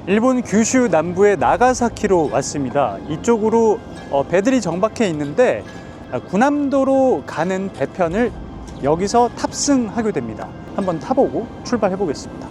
일본 규슈 남부의 나가사키로 왔습니다. 이쪽으로 배들이 정박해 있는데 군함도로 가는 배편을 여기서 탑승하게 됩니다. 한번 타보고 출발해 보겠습니다.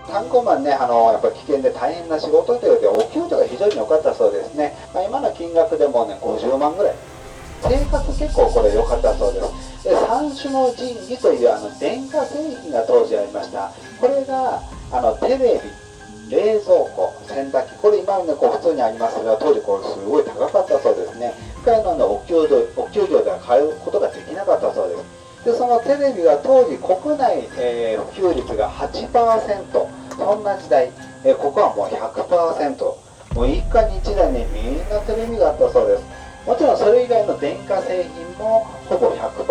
炭鉱マンね、やっぱり危険で大変な仕事というので、お給料が非常に良かったそうですね。今の金額でもね、50万ぐらい。生活結構これ良かったそうです。で、三種の神器という電化製品が当時ありました。これがテレビ、冷蔵庫、洗濯機、これ今ね、普通にありますが、当時これすごい高かったそうですね。これお給料では買うことができなかったそうです。で、そのテレビが当時国内、普及率が 8%。そんな時代、ここはもう 100%、もう一家に一台ね、みんなテレビがあったそうです。もちろんそれ以外の電化製品もほぼ 100%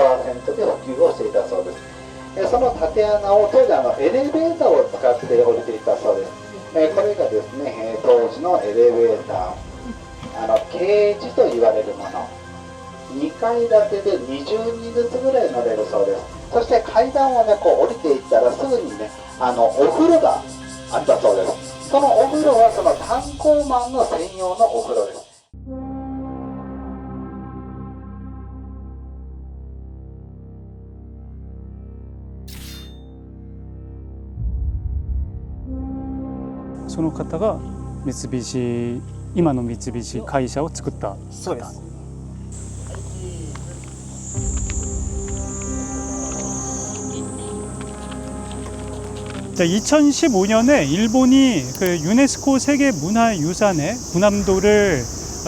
で普及をしていたそうです。その縦穴を当時エレベーターを使って降りていたそうです。これがですね、当時のエレベーター、ケージと言われるもの、2階建てで20人ずつぐらい乗れるそうです。そして階段をね、降りていったらすぐにね、お風呂があったそうです。そのお風呂はその炭鉱マンの専用のお風呂です。その方が三菱、今の三菱会社を作った方。そうです。자, 2015년에 일본이 그 유네스코 세계문화유산에 군함도를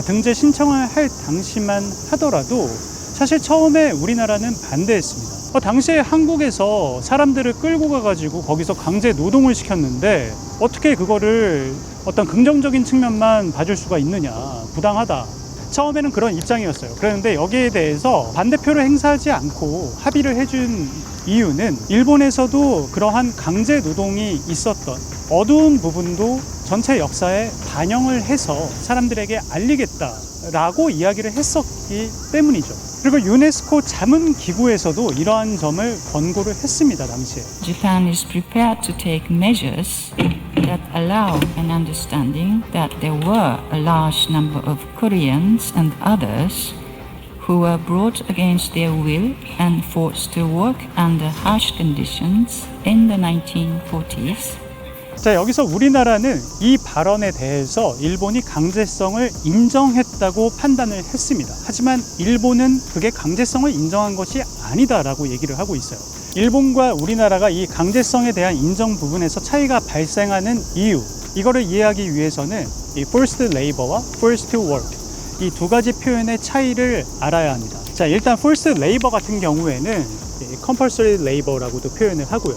등재 신청을 할 당시만 하더라도 사실 처음에 우리나라는 반대했습니다. 당시에 한국에서 사람들을 끌고 가가지고 거기서 강제 노동을 시켰는데 어떻게 그거를 어떤 긍정적인 측면만 봐줄 수가 있느냐, 부당하다. 처음에는 그런 입장이었어요. 그런데 여기에 대해서 반대표를 행사하지 않고 합의를 해준 이유는 일본에서도 그러한 강제 노동이 있었던 어두운 부분도 전체 역사에 반영을 해서 사람들에게 알리겠다라고 이야기를 했었기 때문이죠. 그리고 유네스코 자문기구에서도 이러한 점을 권고를 했습니다, 당시에. Japan is prepared to take measures that allow an understanding that there were a large number of Koreans and others who were brought against their will and forced to work under harsh conditions in the 1940s. 자, 여기서 우리나라는 이 발언에 대해서 일본이 강제성을 인정했다고 판단을 했습니다. 하지만 일본은 그게 강제성을 인정한 것이 아니다라고 얘기를 하고 있어요. 일본과 우리나라가 이 강제성에 대한 인정 부분에서 차이가 발생하는 이유, 이거를 이해하기 위해서는 이 forced labor와 forced work, 이 두 가지 표현의 차이를 알아야 합니다. 자, 일단 forced labor 같은 경우에는 compulsory labor라고도 표현을 하고요.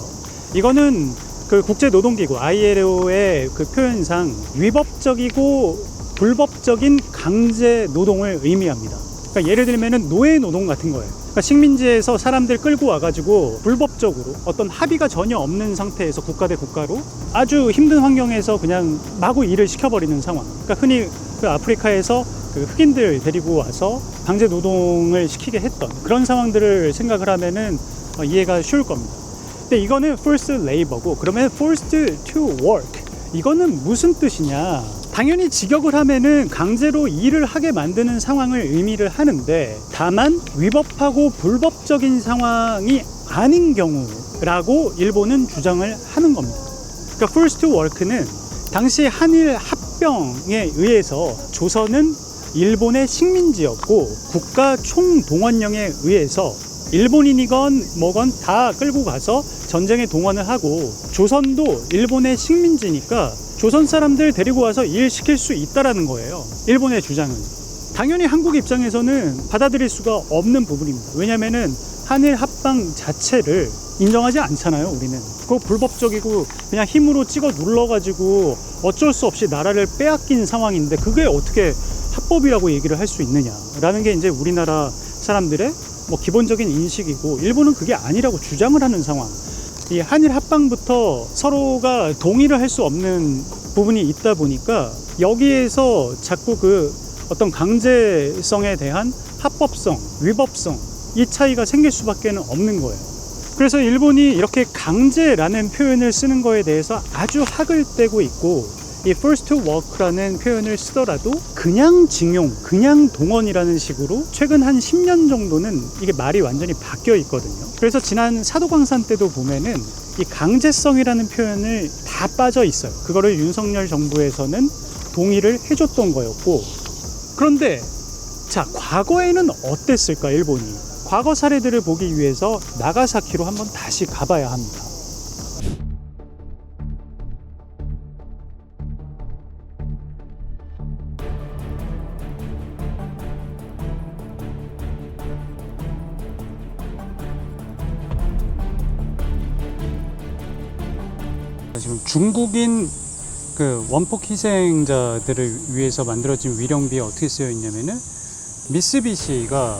이거는 그 국제노동기구 ILO의 그 표현상 위법적이고 불법적인 강제 노동을 의미합니다. 그러니까 예를 들면은 노예 노동 같은 거예요. 그러니까 식민지에서 사람들 끌고 와가지고 불법적으로 어떤 합의가 전혀 없는 상태에서 국가 대 국가로 아주 힘든 환경에서 그냥 마구 일을 시켜버리는 상황. 그러니까 흔히 그 아프리카에서 그 흑인들 데리고 와서 강제 노동을 시키게 했던 그런 상황들을 생각을 하면은 이해가 쉬울 겁니다. 근데 이거는 forced labor고, 그러면 forced to work, 이거는 무슨 뜻이냐? 당연히 직역을 하면은 강제로 일을 하게 만드는 상황을 의미를 하는데, 다만 위법하고 불법적인 상황이 아닌 경우라고 일본은 주장을 하는 겁니다. 그러니까 forced to work는 당시 한일 합병에 의해서 조선은 일본의 식민지였고 국가 총동원령에 의해서 일본인이건 뭐건 다 끌고 가서 전쟁에 동원을 하고 조선도 일본의 식민지니까 조선 사람들 데리고 와서 일 시킬 수 있다라는 거예요. 일본의 주장은. 당연히 한국 입장에서는 받아들일 수가 없는 부분입니다. 왜냐면은 한일 합방 자체를 인정하지 않잖아요, 우리는. 그거 불법적이고 그냥 힘으로 찍어 눌러가지고 어쩔 수 없이 나라를 빼앗긴 상황인데 그게 어떻게 합법이라고 얘기를 할 수 있느냐라는 게 이제 우리나라 사람들의 뭐 기본적인 인식이고, 일본은 그게 아니라고 주장을 하는 상황. 이 한일 합방부터 서로가 동의를 할 수 없는 부분이 있다 보니까 여기에서 자꾸 그 어떤 강제성에 대한 합법성, 위법성, 이 차이가 생길 수밖에 없는 거예요. 그래서 일본이 이렇게 강제라는 표현을 쓰는 거에 대해서 아주 학을 떼고 있고, 이 first to work라는 표현을 쓰더라도 그냥 징용, 그냥 동원이라는 식으로 최근 한 10년 정도는 이게 말이 완전히 바뀌어 있거든요. 그래서 지난 사도광산 때도 보면은 이 강제성이라는 표현을 다 빠져 있어요. 그거를 윤석열 정부에서는 동의를 해줬던 거였고, 그런데 자, 과거에는 어땠을까, 일본이? 과거 사례들을 보기 위해서 나가사키로 한번 다시 가봐야 합니다. 지금 중국인 그 원폭 희생자들을 위해서 만들어진 위령비에 어떻게 쓰여 있냐면은, 미쓰비시가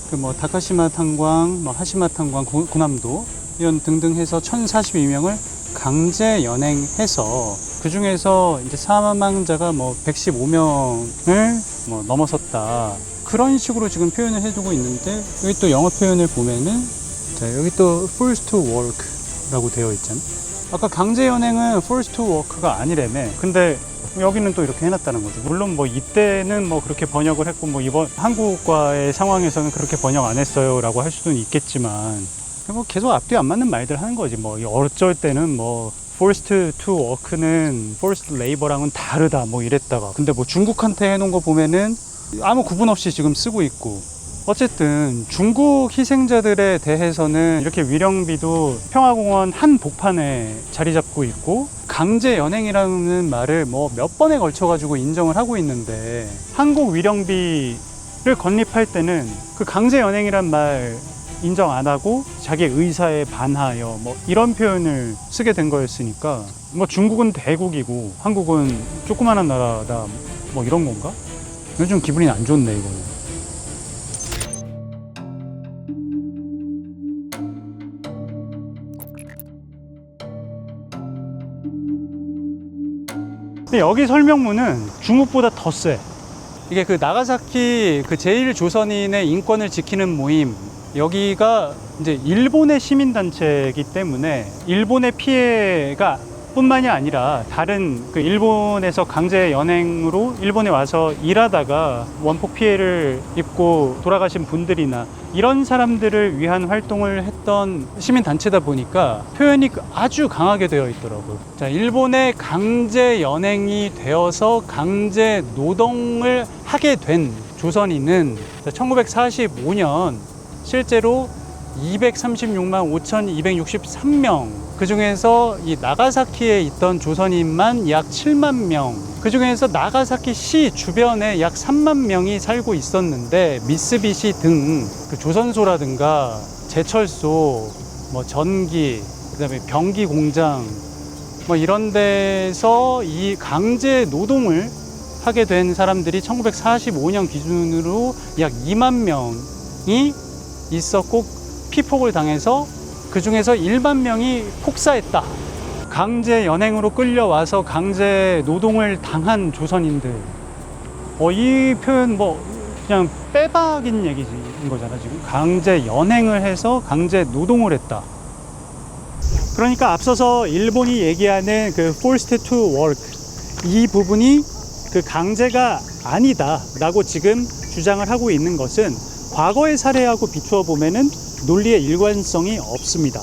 그 뭐 다카시마 탄광, 뭐 하시마 탄광, 고남도 이런 등등 해서 1042명을 강제 연행해서 그 중에서 이제 사망자가 뭐 115명을 뭐 넘어섰다, 그런 식으로 지금 표현을 해두고 있는데, 여기 또 영어 표현을 보면은, 자, 여기 또 forced to work라고 되어 있잖아요. 아까 강제 연행은 forced to work가 아니라며. 근데 여기는 또 이렇게 해놨다는 거죠. 물론 뭐 이때는 뭐 그렇게 번역을 했고, 뭐 이번 한국과의 상황에서는 그렇게 번역 안 했어요 라고 할 수는 있겠지만, 뭐 계속 앞뒤 안 맞는 말들 하는 거지. 뭐 어쩔 때는 뭐 forced to work는 forced labor랑은 다르다 뭐 이랬다가, 근데 뭐 중국한테 해놓은 거 보면은 아무 구분 없이 지금 쓰고 있고, 어쨌든 중국 희생자들에 대해서는 이렇게 위령비도 평화공원 한 복판에 자리 잡고 있고, 강제 연행이라는 말을 뭐 몇 번에 걸쳐 가지고 인정을 하고 있는데, 한국 위령비를 건립할 때는 그 강제 연행이란 말 인정 안 하고 자기 의사에 반하여 뭐 이런 표현을 쓰게 된 거였으니까, 뭐 중국은 대국이고 한국은 조그마한 나라다 뭐 이런 건가? 요즘 기분이 안 좋네 이거는. 근데 여기 설명문은 중국보다 더 세. 이게 그 나가사키 그 제1조선인의 인권을 지키는 모임, 여기가 이제 일본의 시민단체이기 때문에 일본의 피해가 뿐만이 아니라 다른 그 일본에서 강제 연행으로 일본에 와서 일하다가 원폭 피해를 입고 돌아가신 분들이나 이런 사람들을 위한 활동을 했던 시민단체다 보니까 표현이 아주 강하게 되어 있더라고요. 자, 일본의 강제 연행이 되어서 강제 노동을 하게 된 조선인은 1945년 실제로 236만 5,263명, 그 중에서 이 나가사키에 있던 조선인만 약 7만 명, 그 중에서 나가사키 시 주변에 약 3만 명이 살고 있었는데, 미쓰비시 등 그 조선소라든가 제철소, 뭐 전기, 그다음에 병기 공장, 뭐 이런 데서 이 강제 노동을 하게 된 사람들이 1945년 기준으로 약 2만 명이 있었고, 피폭을 당해서 그 중에서 1만 명이 폭사했다. 강제 연행으로 끌려와서 강제 노동을 당한 조선인들. 이 표현 뭐 그냥 빼박인 얘기인 거잖아 지금. 강제 연행을 해서 강제 노동을 했다. 그러니까 앞서서 일본이 얘기하는 그 forced to work, 이 부분이 그 강제가 아니다라고 지금 주장을 하고 있는 것은 과거의 사례하고 비추어 보면은 논리의 일관성이 없습니다.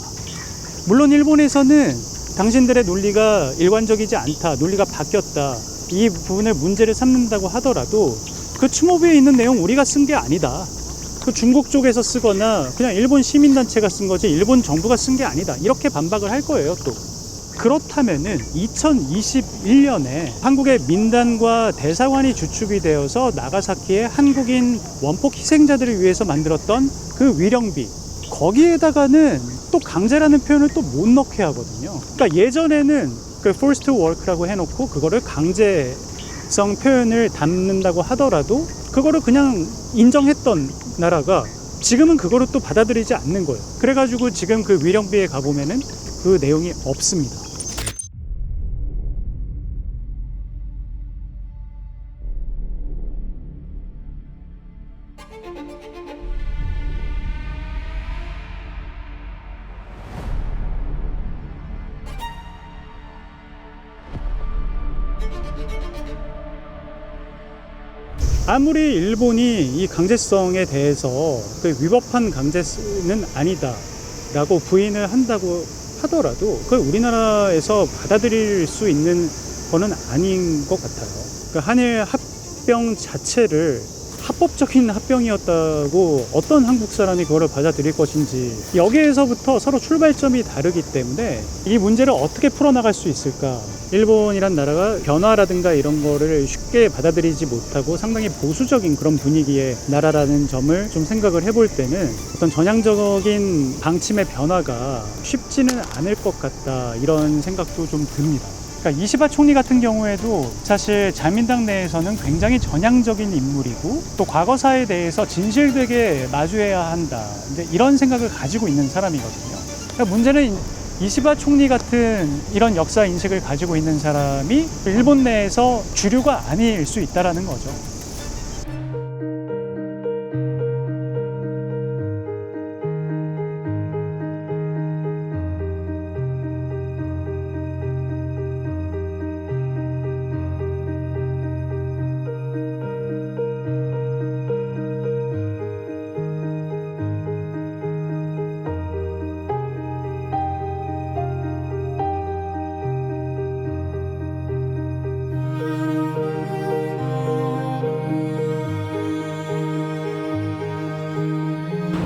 물론 일본에서는 당신들의 논리가 일관적이지 않다, 논리가 바뀌었다, 이 부분을 문제를 삼는다고 하더라도 그 추모비에 있는 내용 우리가 쓴 게 아니다. 그 중국 쪽에서 쓰거나 그냥 일본 시민단체가 쓴 거지 일본 정부가 쓴 게 아니다. 이렇게 반박을 할 거예요, 또. 그렇다면은 2021년에 한국의 민단과 대사관이 주축이 되어서 나가사키의 한국인 원폭 희생자들을 위해서 만들었던 그 위령비, 거기에다가는 또 강제라는 표현을 또 못 넣게 하거든요. 그러니까 예전에는 그 forced work라고 해놓고 그거를 강제성 표현을 담는다고 하더라도 그거를 그냥 인정했던 나라가 지금은 그거를 또 받아들이지 않는 거예요. 그래가지고 지금 그 위령비에 가보면은 그 내용이 없습니다. 아무리 일본이 이 강제성에 대해서 그 위법한 강제는 아니다 라고 부인을 한다고 하더라도 그걸 우리나라에서 받아들일 수 있는 거는 아닌 것 같아요. 그 한일 합병 자체를 합법적인 합병이었다고 어떤 한국 사람이 그거를 받아들일 것인지, 여기에서부터 서로 출발점이 다르기 때문에 이 문제를 어떻게 풀어나갈 수 있을까. 일본이란 나라가 변화라든가 이런 거를 쉽게 받아들이지 못하고 상당히 보수적인 그런 분위기의 나라라는 점을 좀 생각을 해볼 때는 어떤 전향적인 방침의 변화가 쉽지는 않을 것 같다, 이런 생각도 좀 듭니다. 그러니까 이시바 총리 같은 경우에도 사실 자민당 내에서는 굉장히 전향적인 인물이고 또 과거사에 대해서 진실되게 마주해야 한다, 이제 이런 생각을 가지고 있는 사람이거든요. 그러니까 문제는 이시바 총리 같은 이런 역사 인식을 가지고 있는 사람이 일본 내에서 주류가 아닐 수 있다라는 거죠.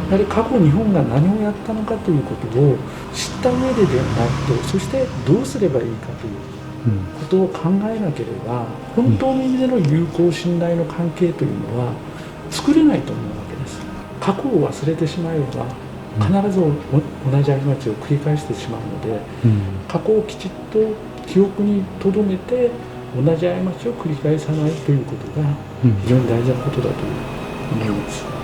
やはり過去日本が何をやったのかということを知った上ででないと、そしてどうすればいいかということを考えなければ、本当の意味での友好信頼の関係というのは作れないと思うわけです。過去を忘れてしまえば必ず同じ過ちを繰り返してしまうので、過去をきちっと記憶に留めて同じ過ちを繰り返さないということが非常に大事なことだと思います。